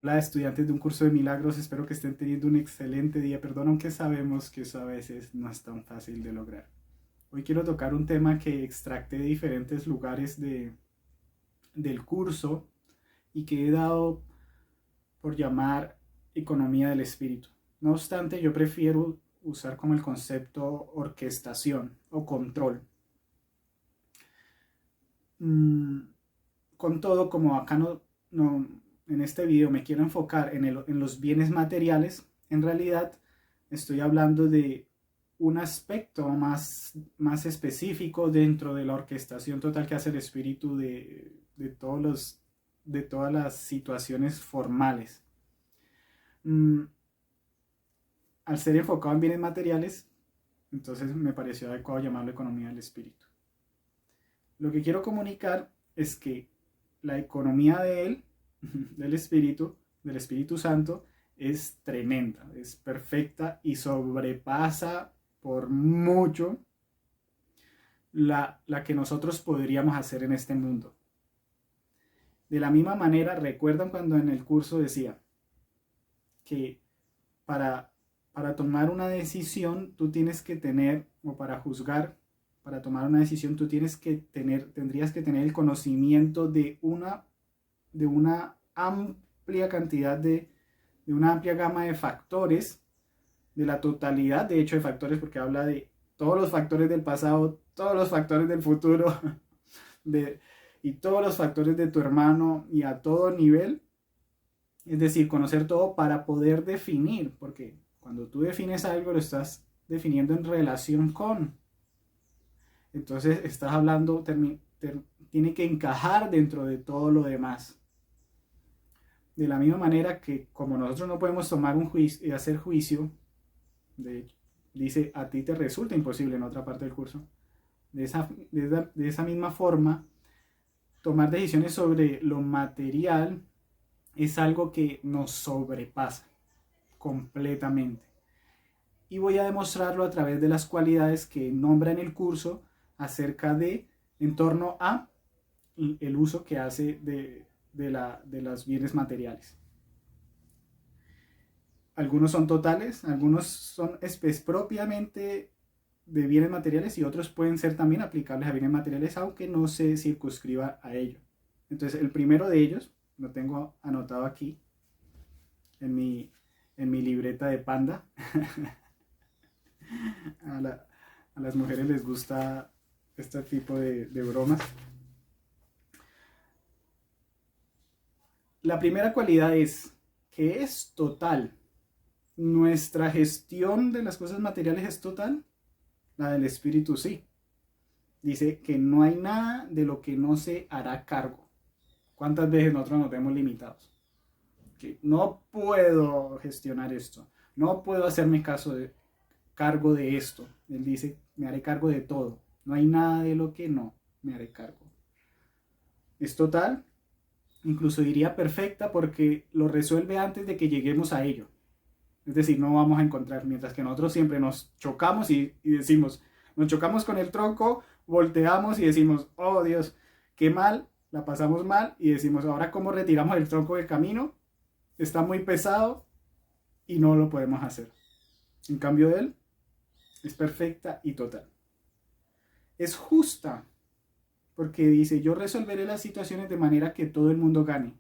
Hola, estudiantes de un curso de milagros, espero que estén teniendo un excelente día. Perdón, aunque sabemos que eso a veces no es tan fácil de lograr. Hoy quiero tocar un tema que extracté de diferentes lugares del curso y que he dado por llamar economía del espíritu. No obstante, yo prefiero usar como el concepto orquestación o control. Mm, con todo, como acá en este video me quiero enfocar en los bienes materiales, en realidad estoy hablando de un aspecto más específico dentro de la orquestación total que hace el espíritu de todas las situaciones formales. Mm, Al ser enfocado en bienes materiales, entonces me pareció adecuado llamarlo economía del espíritu. Lo que quiero comunicar es que la economía de él, del Espíritu Santo, es tremenda, es perfecta y sobrepasa por mucho la que nosotros podríamos hacer en este mundo. De la misma manera, recuerdan cuando en el curso decía que para, para tomar una decisión tú tienes que tener, o para juzgar, para tomar una decisión tú tendrías que tener el conocimiento de una amplia cantidad de una amplia gama de factores, de la totalidad de hecho de factores, porque habla de todos los factores del pasado, todos los factores del futuro, de, y todos los factores de tu hermano y a todo nivel, es decir, conocer todo para poder definir, porque cuando tú defines algo lo estás definiendo en relación con, entonces estás hablando, tiene que encajar dentro de todo lo demás. De la misma manera que como nosotros no podemos tomar un juicio y hacer juicio, de, dice, a ti te resulta imposible en otra parte del curso. De esa misma forma, tomar decisiones sobre lo material es algo que nos sobrepasa completamente. Y voy a demostrarlo a través de las cualidades que nombra en el curso acerca de, en torno a el uso que hace de los bienes materiales. Algunos son totales, algunos son propiamente de bienes materiales y otros pueden ser también aplicables a bienes materiales, aunque no se circunscriba a ello. Entonces, el primero de ellos, lo tengo anotado aquí en en mi libreta de panda. a, la, a, las mujeres les gusta este tipo de bromas. La primera cualidad es que es total. Nuestra gestión de las cosas materiales es total, la del espíritu sí. Dice que no hay nada de lo que no se hará cargo. ¿Cuántas veces nosotros nos vemos limitados? Que no puedo gestionar esto, no puedo hacerme cargo de esto. Él dice, me haré cargo de todo. No hay nada de lo que no me haré cargo. Es total, incluso diría perfecta porque lo resuelve antes de que lleguemos a ello. Es decir, no vamos a encontrar, mientras que nosotros siempre nos chocamos y decimos, nos chocamos con el tronco, volteamos y decimos, oh Dios, qué mal, la pasamos mal y decimos, ahora cómo retiramos el tronco del camino, está muy pesado y no lo podemos hacer. En cambio él es perfecta y total. Es justa porque dice, yo resolveré las situaciones de manera que todo el mundo gane.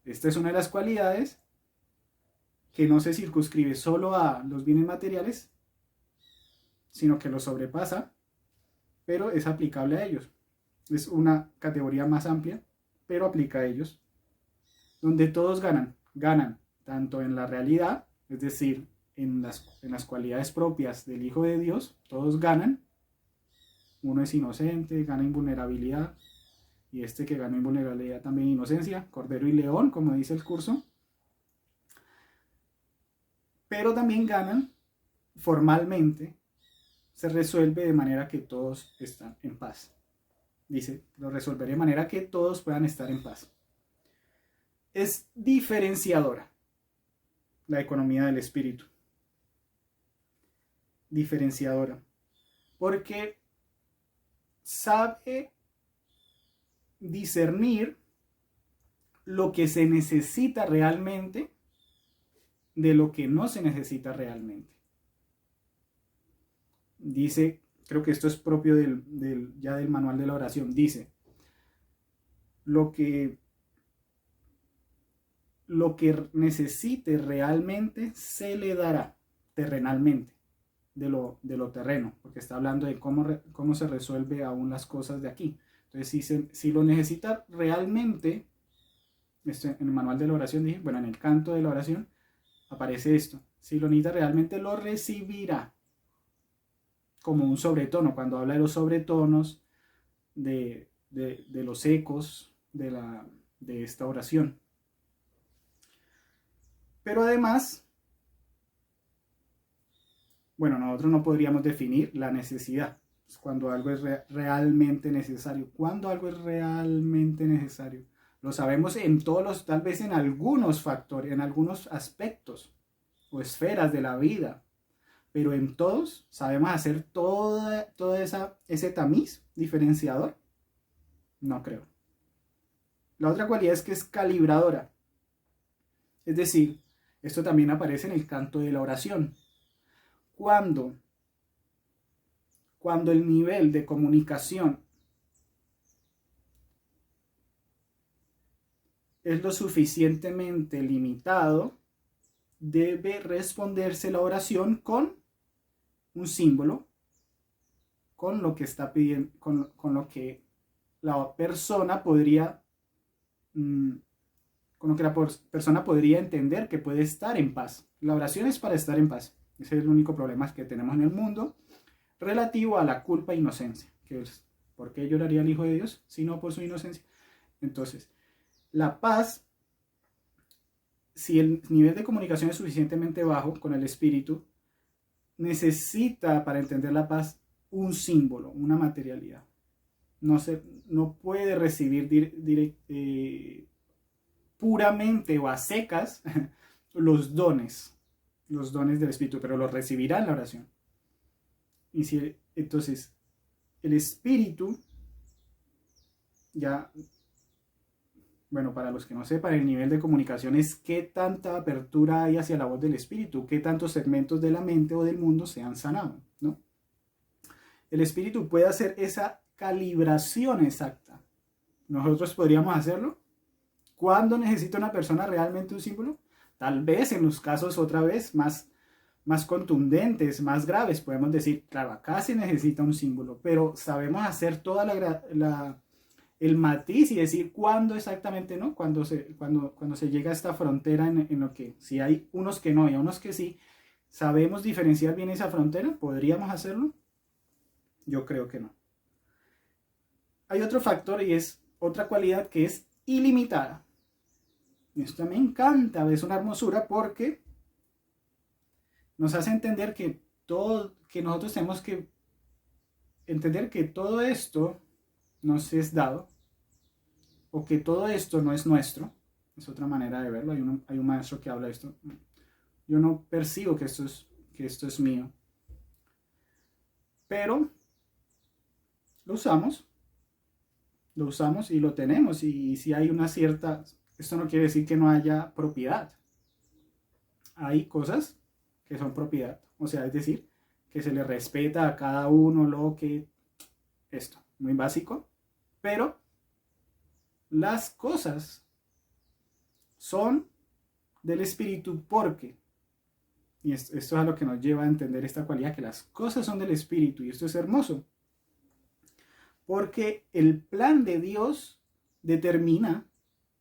Esta es una de las cualidades que no se circunscribe solo a los bienes materiales, sino que los sobrepasa, pero es aplicable a ellos. Es una categoría más amplia, pero aplica a ellos, donde todos ganan. Ganan tanto en la realidad, es decir, en las cualidades propias del Hijo de Dios, todos ganan. Uno es inocente, gana invulnerabilidad, y este que gana invulnerabilidad también inocencia, cordero y león, como dice el curso. Pero también ganan formalmente, se resuelve de manera que todos están en paz. Dice, lo resolveré de manera que todos puedan estar en paz. Es diferenciadora la economía del espíritu. Diferenciadora. Porque sabe discernir lo que se necesita realmente de lo que no se necesita realmente. Dice, creo que esto es propio ya del manual de la oración, dice, lo que necesite realmente se le dará terrenalmente, de lo terreno, porque está hablando de cómo se resuelve aún las cosas de aquí. Entonces, si lo necesita realmente, en el manual de la oración dije, bueno, en el canto de la oración aparece esto, si lo necesita realmente lo recibirá, como un sobretono, cuando habla de los sobretonos, de los ecos de esta oración. Pero además, bueno, nosotros no podríamos definir la necesidad, cuando algo es realmente necesario. ¿Cuándo algo es realmente necesario? Lo sabemos en tal vez en algunos factores, en algunos aspectos o esferas de la vida, pero en todos sabemos hacer toda ese tamiz diferenciador. No creo. La otra cualidad es que es calibradora. Es decir, esto también aparece en el canto de la oración. Cuando el nivel de comunicación es lo suficientemente limitado, debe responderse la oración con un símbolo, con lo que está pidiendo, con lo que la persona podría, con lo que la persona podría entender que puede estar en paz. La oración es para estar en paz. Ese es el único problema que tenemos en el mundo relativo a la culpa e inocencia, que es, ¿por qué lloraría el Hijo de Dios si no por su inocencia? Entonces, la paz, si el nivel de comunicación es suficientemente bajo con el espíritu, necesita para entender la paz un símbolo, una materialidad. No puede recibir puramente o a secas los dones del espíritu, pero los recibirá en la oración. Entonces, el espíritu, ya, bueno, para los que no sepan, el nivel de comunicación es qué tanta apertura hay hacia la voz del espíritu, qué tantos segmentos de la mente o del mundo se han sanado, ¿no? El espíritu puede hacer esa calibración exacta. ¿Nosotros podríamos hacerlo? ¿Cuándo necesita una persona realmente un símbolo? Tal vez en los casos otra vez más contundentes, más graves, podemos decir, claro, acá se necesita un símbolo, pero sabemos hacer toda el matiz y decir cuándo exactamente no, cuando se llega a esta frontera en lo que, si hay unos que no y a unos que sí, ¿sabemos diferenciar bien esa frontera? ¿Podríamos hacerlo? Yo creo que no. Hay otro factor y es otra cualidad que es ilimitada. Esto me encanta, es una hermosura porque nos hace entender que nosotros tenemos que entender que todo esto nos es dado, o que todo esto no es nuestro. Es otra manera de verlo. Hay un maestro que habla de esto. Yo no percibo que esto es mío, pero lo usamos y lo tenemos. Y si hay una cierta, esto no quiere decir que no haya propiedad. Hay cosas que son propiedad, o sea, es decir, que se le respeta a cada uno lo que, esto, muy básico, pero las cosas son del espíritu porque, y esto es a lo que nos lleva a entender esta cualidad, que las cosas son del espíritu, y esto es hermoso, porque el plan de Dios determina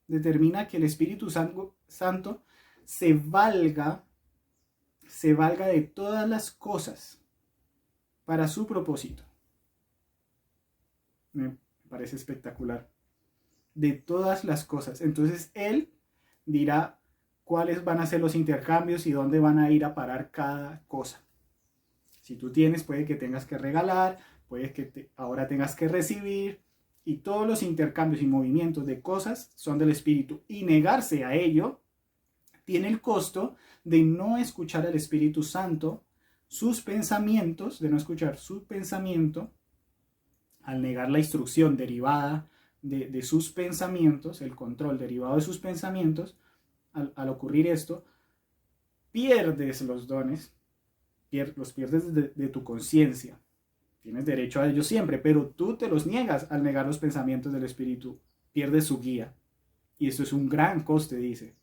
que el Espíritu Santo se valga de todas las cosas para su propósito. Me parece espectacular. De todas las cosas. Entonces Él dirá cuáles van a ser los intercambios y dónde van a ir a parar cada cosa. Si tú tienes, puede que tengas que regalar, puede que ahora tengas que recibir, y todos los intercambios y movimientos de cosas son del Espíritu. Y negarse a ello tiene el costo de no escuchar al Espíritu Santo, sus pensamientos, de no escuchar su pensamiento, al negar la instrucción derivada de sus pensamientos, el control derivado de sus pensamientos, al ocurrir esto, pierdes los dones, los pierdes de tu conciencia. Tienes derecho a ellos siempre, pero tú te los niegas al negar los pensamientos del Espíritu. Pierdes su guía. Y esto es un gran coste, dice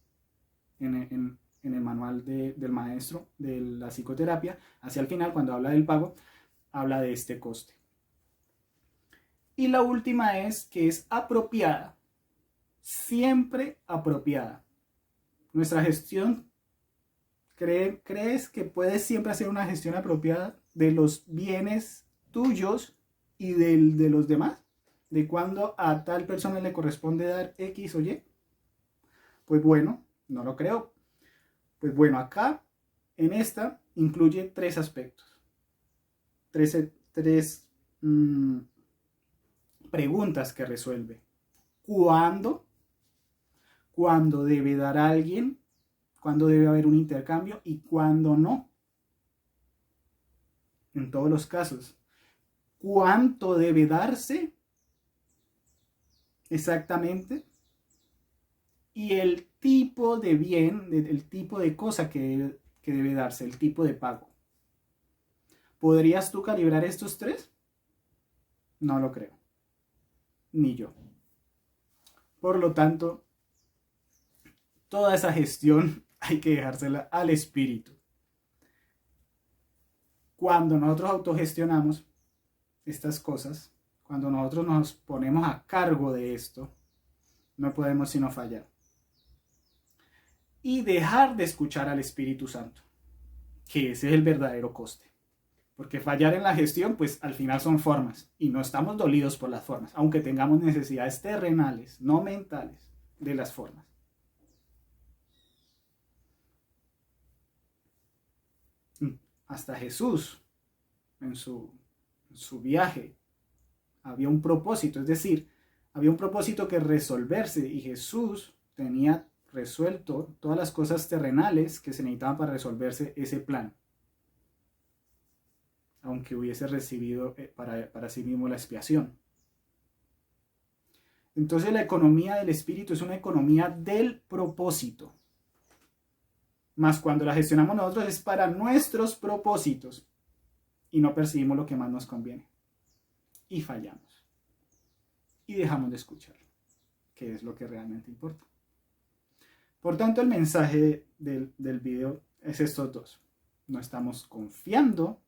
en el manual del maestro de la psicoterapia. Hacia el final, cuando habla del pago, habla de este coste. Y la última es que es apropiada. Siempre apropiada. Nuestra gestión, ¿crees que puedes siempre hacer una gestión apropiada de los bienes tuyos y de los demás? ¿De cuándo a tal persona le corresponde dar X o Y? Pues bueno, no lo creo. Pues bueno, acá en esta incluye tres aspectos. Tres preguntas que resuelve. ¿Cuándo? ¿Cuándo debe dar a alguien? ¿Cuándo debe haber un intercambio? ¿Y cuándo no? En todos los casos. ¿Cuánto debe darse? Exactamente. Y el tipo de bien, el tipo de cosa que debe darse, el tipo de pago. ¿Podrías tú calibrar estos tres? No lo creo. Ni yo. Por lo tanto, toda esa gestión hay que dejársela al espíritu. Cuando nosotros autogestionamos estas cosas, cuando nosotros nos ponemos a cargo de esto, no podemos sino fallar. Y dejar de escuchar al Espíritu Santo, que ese es el verdadero coste. Porque fallar en la gestión, pues al final son formas, y no estamos dolidos por las formas, aunque tengamos necesidades terrenales, no mentales, de las formas. Hasta Jesús, en su viaje, había un propósito, es decir, había un propósito que resolverse, y Jesús tenía resuelto todas las cosas terrenales que se necesitaban para resolverse ese plan, aunque hubiese recibido para sí mismo la expiación. Entonces la economía del espíritu es una economía del propósito, más cuando la gestionamos nosotros es para nuestros propósitos y no percibimos lo que más nos conviene y fallamos y dejamos de escuchar, que es lo que realmente importa. Por tanto, el mensaje del video es estos dos. No estamos confiando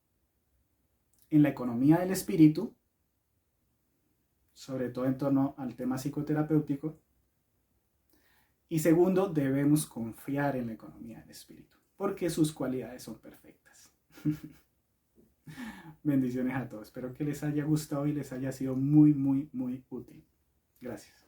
en la economía del espíritu, sobre todo en torno al tema psicoterapéutico. Y segundo, debemos confiar en la economía del espíritu, porque sus cualidades son perfectas. Bendiciones a todos. Espero que les haya gustado y les haya sido muy, muy, muy útil. Gracias.